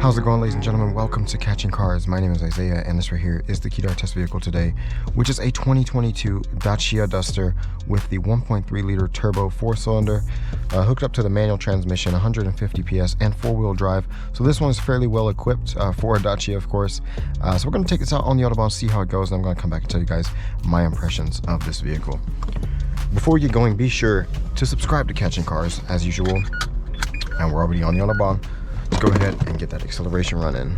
How's it going, ladies and gentlemen? Welcome to Catching Cars. My name is Isaiah, and this right here is the key to our test vehicle today, which is a 2022 Dacia Duster with the 1.3 liter turbo 4-cylinder, hooked up to the manual transmission, 150 PS, and 4-wheel drive. So this one is fairly well equipped for a Dacia, of course. So we're going to take this out on the Autobahn, see how it goes, and I'm going to come back and tell you guys my impressions of this vehicle. Before we get going, be sure to subscribe to Catching Cars, as usual. And we're already on the Autobahn. Let's go ahead and get that acceleration run in.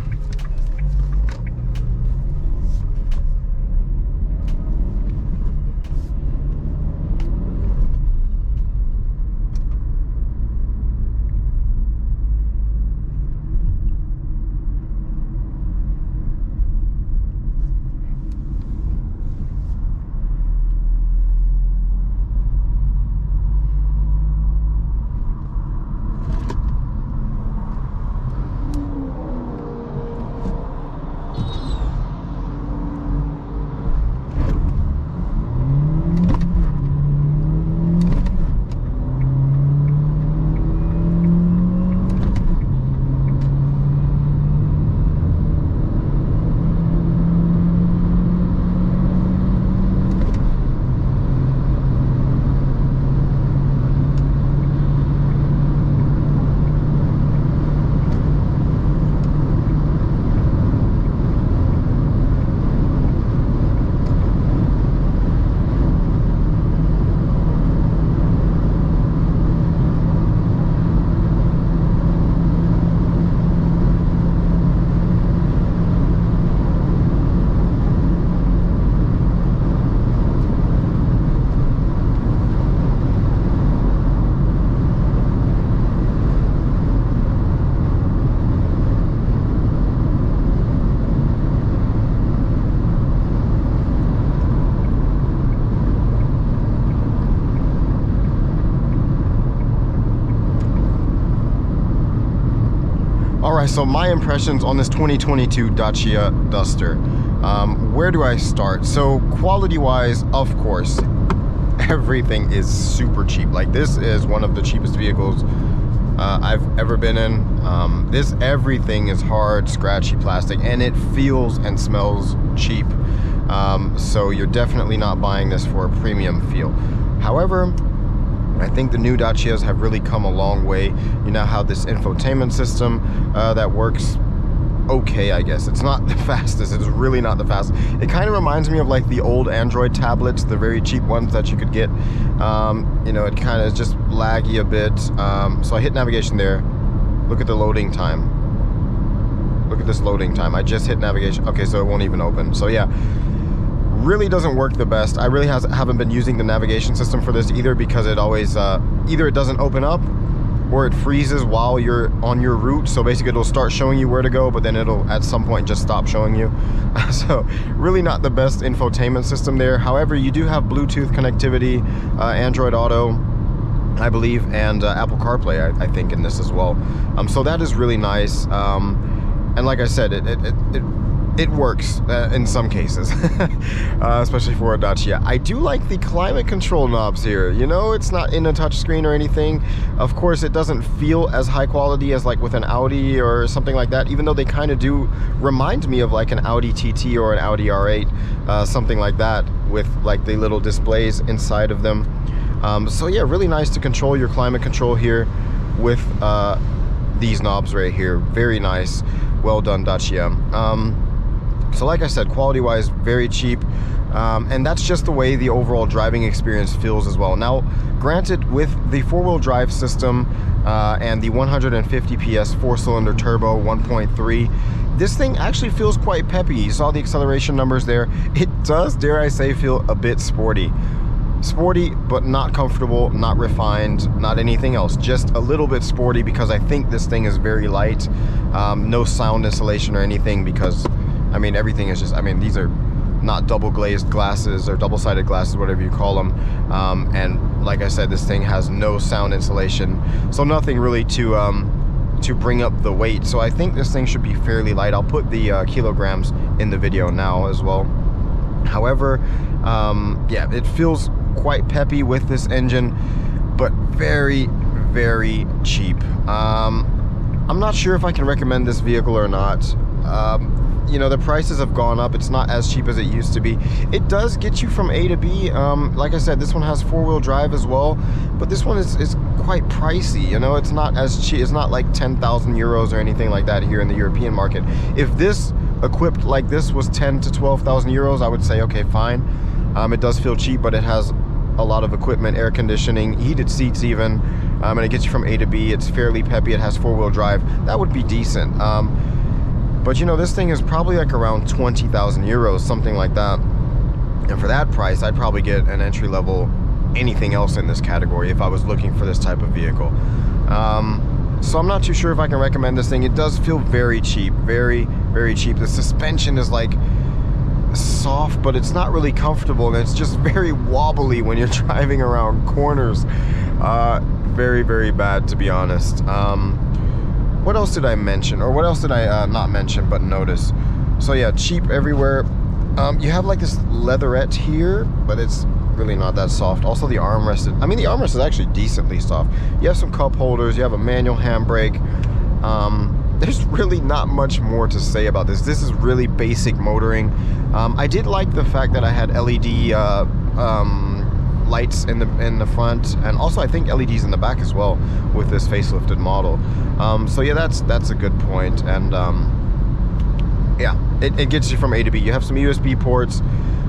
Alright, so my impressions on this 2022 Dacia Duster. Where do I start? So quality-wise, of course, everything is super cheap. Like, this is one of the cheapest vehicles I've ever been in. Everything is hard, scratchy plastic, and it feels and smells cheap. So you're definitely not buying this for a premium feel. However, I think the new Dacias have really come a long way. You now have this infotainment system that works okay, I guess. It's not the fastest. It's really not the fastest. It kind of reminds me of like the old Android tablets, the very cheap ones that you could get. You know, it kind of is just laggy a bit. So I hit navigation there. Look at the loading time. Look at this loading time. I just hit navigation. Okay, so it won't even open. So yeah. Really doesn't work the best. I really haven't been using the navigation system for this either, because it always either it doesn't open up or it freezes while you're on your route. So basically it'll start showing you where to go, but then it'll at some point just stop showing you. So really not the best infotainment system there. However, you do have Bluetooth connectivity, Android Auto, I believe, and Apple CarPlay, I think, in this as well. So that is really nice. And like I said, it works in some cases, especially for a Dacia. I do like the climate control knobs here. You know, it's not in a touchscreen or anything. Of course, it doesn't feel as high quality as like with an Audi or something like that, even though they kind of do remind me of like an Audi TT or an Audi R8, something like that, with like the little displays inside of them. So yeah, really nice to control your climate control here with these knobs right here. Very nice. Well done, Dacia. So like I said, quality-wise, very cheap, and that's just the way the overall driving experience feels as well. Now, granted, with the 4-wheel drive system and the 150 PS 4-cylinder turbo 1.3, this thing actually feels quite peppy. You saw the acceleration numbers there. It does, dare I say, feel a bit sporty. Sporty, but not comfortable, not refined, not anything else. Just a little bit sporty, because I think this thing is very light. No sound insulation or anything, because I mean, everything is just, I mean, these are not double glazed glasses or double-sided glasses, whatever you call them. And like I said, this thing has no sound insulation, so nothing really to bring up the weight. So I think this thing should be fairly light. I'll put the kilograms in the video now as well. However, yeah, it feels quite peppy with this engine, but very, very cheap. I'm not sure if I can recommend this vehicle or not. You know, the prices have gone up. It's not as cheap as it used to be. It does get you from A to B. Like I said, this one has 4-wheel drive as well, but this one is quite pricey. You know, it's not as cheap. It's not like 10,000 euros or anything like that here in the European market. If this equipped like this was 10 to 12,000 euros, I would say, okay, fine. It does feel cheap, but it has a lot of equipment, air conditioning, heated seats even, and it gets you from A to B. It's fairly peppy. It has 4-wheel drive. That would be decent. But you know, this thing is probably like around 20,000 euros, something like that. And for that price, I'd probably get an entry-level anything else in this category if I was looking for this type of vehicle. So I'm not too sure if I can recommend this thing. It does feel very cheap, very, very cheap. The suspension is like soft, but it's not really comfortable, and it's just very wobbly when you're driving around corners. Very, very bad, to be honest. What else did I mention, or what else did I not mention but notice? So yeah, cheap everywhere. You have like this leatherette here, but it's really not that soft. Also the armrest, I mean, the armrest is actually decently soft. You have some cup holders, you have a manual handbrake. There's really not much more to say about this. This is really basic motoring. I did like the fact that I had LED lights in the front, and also I think LEDs in the back as well with this facelifted model. So yeah, that's a good point. And yeah, it gets you from A to B. You have some USB ports.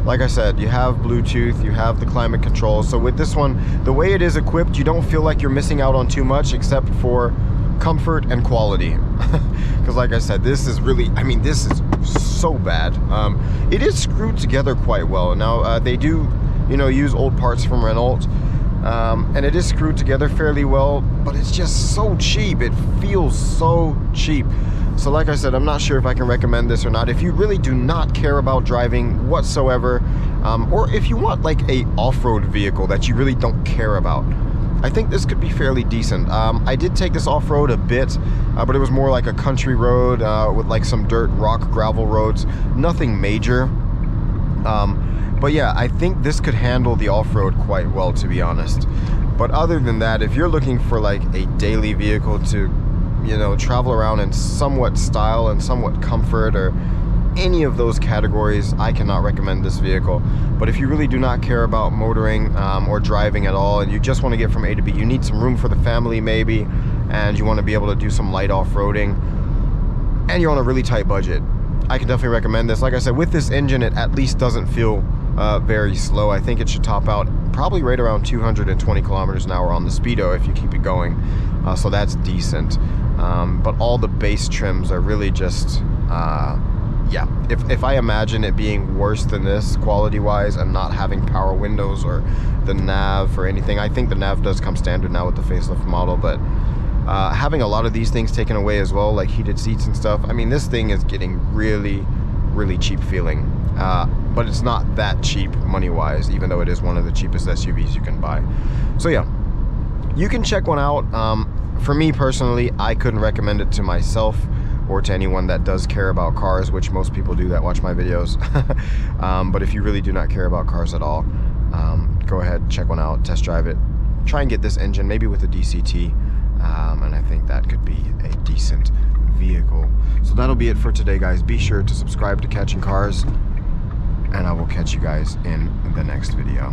Like I said, you have Bluetooth, you have the climate control. So with this one, the way it is equipped, you don't feel like you're missing out on too much except for comfort and quality. Because like I said, this is really, I mean, this is so bad. It is screwed together quite well. Now they do, you know, use old parts from Renault, and it is screwed together fairly well, but it's just so cheap. It feels so cheap. So like I said, I'm not sure if I can recommend this or not. If you really do not care about driving whatsoever, or if you want like a off-road vehicle that you really don't care about, I think this could be fairly decent. I did take this off-road a bit, but it was more like a country road with like some dirt, rock, gravel roads. Nothing major. But yeah, I think this could handle the off-road quite well, to be honest. But other than that, if you're looking for like a daily vehicle to, you know, travel around in somewhat style and somewhat comfort, or any of those categories, I cannot recommend this vehicle. But if you really do not care about motoring or driving at all, and you just want to get from A to B, you need some room for the family maybe, and you want to be able to do some light off-roading, and you're on a really tight budget, I can definitely recommend this. Like I said, with this engine, it at least doesn't feel very slow. I think it should top out probably right around 220 kilometers an hour on the speedo if you keep it going. So that's decent. But all the base trims are really just, yeah. If I imagine it being worse than this quality-wise and not having power windows or the nav or anything, I think the nav does come standard now with the facelift model, but having a lot of these things taken away as well, like heated seats and stuff, I mean, this thing is getting really, really cheap feeling. But it's not that cheap money-wise, even though it is one of the cheapest SUVs you can buy. So yeah, you can check one out. For me personally, I couldn't recommend it to myself or to anyone that does care about cars, which most people do that watch my videos. But if you really do not care about cars at all, go ahead, check one out, test drive it, try and get this engine, maybe with a DCT, and I think that could be a decent vehicle. So that'll be it for today, guys. Be sure to subscribe to Catching Cars, and I will catch you guys in the next video.